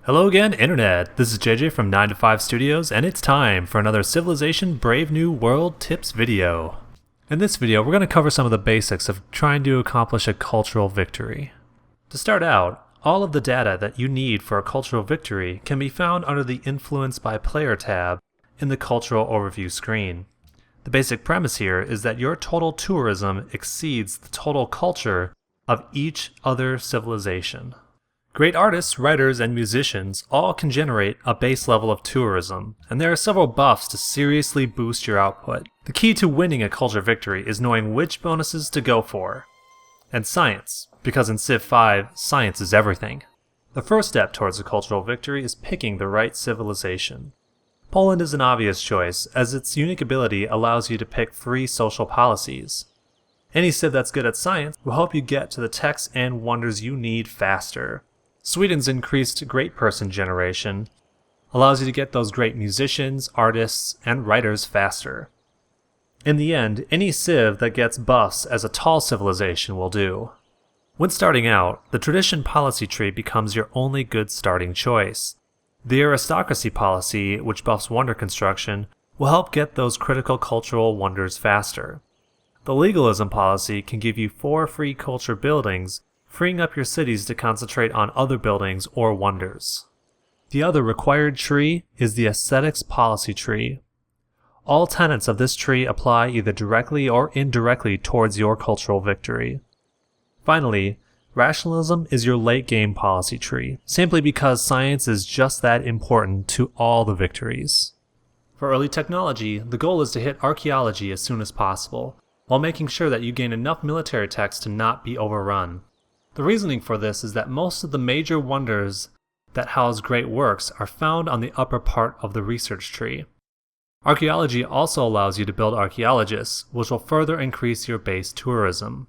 Hello again, Internet. This is JJ from 9 to 5 Studios, and it's time for another Civilization Brave New World tips video. In this video, we're going to cover some of the basics of trying to accomplish a cultural victory. To start out, all of the data that you need for a cultural victory can be found under the Influence by Player tab in the Cultural Overview screen. The basic premise here is that your total tourism exceeds the total culture of each other civilization. Great artists, writers, and musicians all can generate a base level of tourism, and there are several buffs to seriously boost your output. The key to winning a culture victory is knowing which bonuses to go for. And science, because in Civ 5, science is everything. The first step towards a cultural victory is picking the right civilization. Poland is an obvious choice, as its unique ability allows you to pick free social policies. Any civ that's good at science will help you get to the techs and wonders you need faster. Sweden's increased great person generation allows you to get those great musicians, artists, and writers faster. In the end, any civ that gets buffs as a tall civilization will do. When starting out, the tradition policy tree becomes your only good starting choice. The aristocracy policy, which buffs wonder construction, will help get those critical cultural wonders faster. The legalism policy can give you 4 free culture buildings, freeing up your cities to concentrate on other buildings or wonders. The other required tree is the aesthetics policy tree. All tenets of this tree apply either directly or indirectly towards your cultural victory. Finally, rationalism is your late game policy tree, simply because science is just that important to all the victories. For early technology, the goal is to hit archaeology as soon as possible, while making sure that you gain enough military techs to not be overrun. The reasoning for this is that most of the major wonders that house great works are found on the upper part of the research tree. Archaeology also allows you to build archaeologists, which will further increase your base tourism.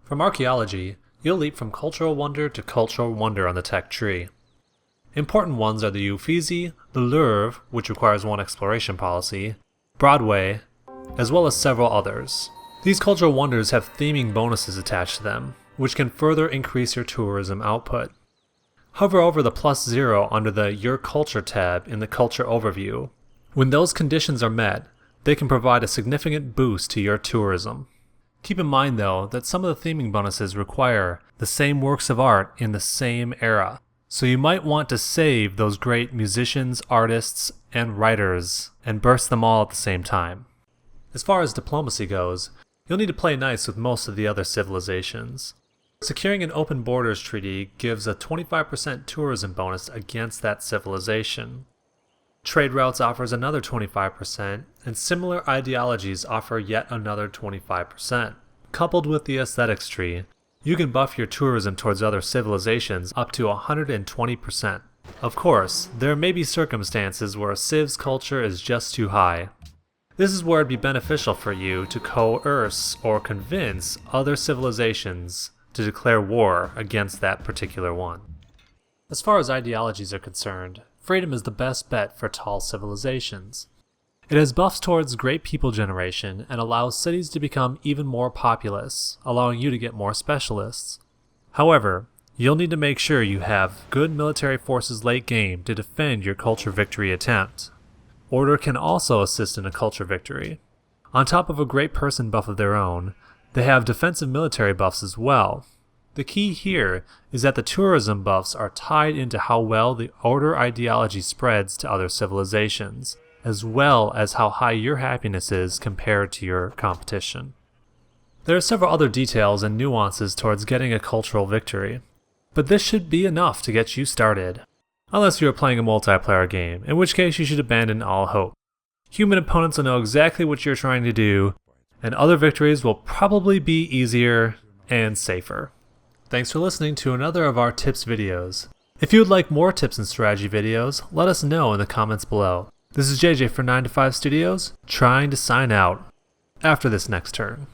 From archaeology, you'll leap from cultural wonder to cultural wonder on the tech tree. Important ones are the Uffizi, the Louvre, which requires 1 exploration policy, Broadway, as well as several others. These cultural wonders have theming bonuses attached to them, which can further increase your tourism output. Hover over the +0 under the Your Culture tab in the Culture Overview. When those conditions are met, they can provide a significant boost to your tourism. Keep in mind though that some of the theming bonuses require the same works of art in the same era, so you might want to save those great musicians, artists, and writers and burst them all at the same time. As far as diplomacy goes, you'll need to play nice with most of the other civilizations. Securing an open borders treaty gives a 25% tourism bonus against that civilization. Trade routes offers another 25%, and similar ideologies offer yet another 25%. Coupled with the aesthetics tree, you can buff your tourism towards other civilizations up to 120%. Of course, there may be circumstances where a civ's culture is just too high. This is where it'd be beneficial for you to coerce or convince other civilizations to declare war against that particular one. As far as ideologies are concerned, freedom is the best bet for tall civilizations. It has buffs towards great people generation and allows cities to become even more populous, allowing you to get more specialists. However, you'll need to make sure you have good military forces late game to defend your culture victory attempt. Order can also assist in a culture victory. On top of a great person buff of their own, they have defensive military buffs as well. The key here is that the tourism buffs are tied into how well the Order ideology spreads to other civilizations, as well as how high your happiness is compared to your competition. There are several other details and nuances towards getting a cultural victory, but this should be enough to get you started. Unless you are playing a multiplayer game, in which case you should abandon all hope. Human opponents will know exactly what you're trying to do, and other victories will probably be easier and safer. Thanks for listening to another of our tips videos. If you would like more tips and strategy videos, let us know in the comments below. This is JJ for 9 to 5 Studios, trying to sign out after this next turn.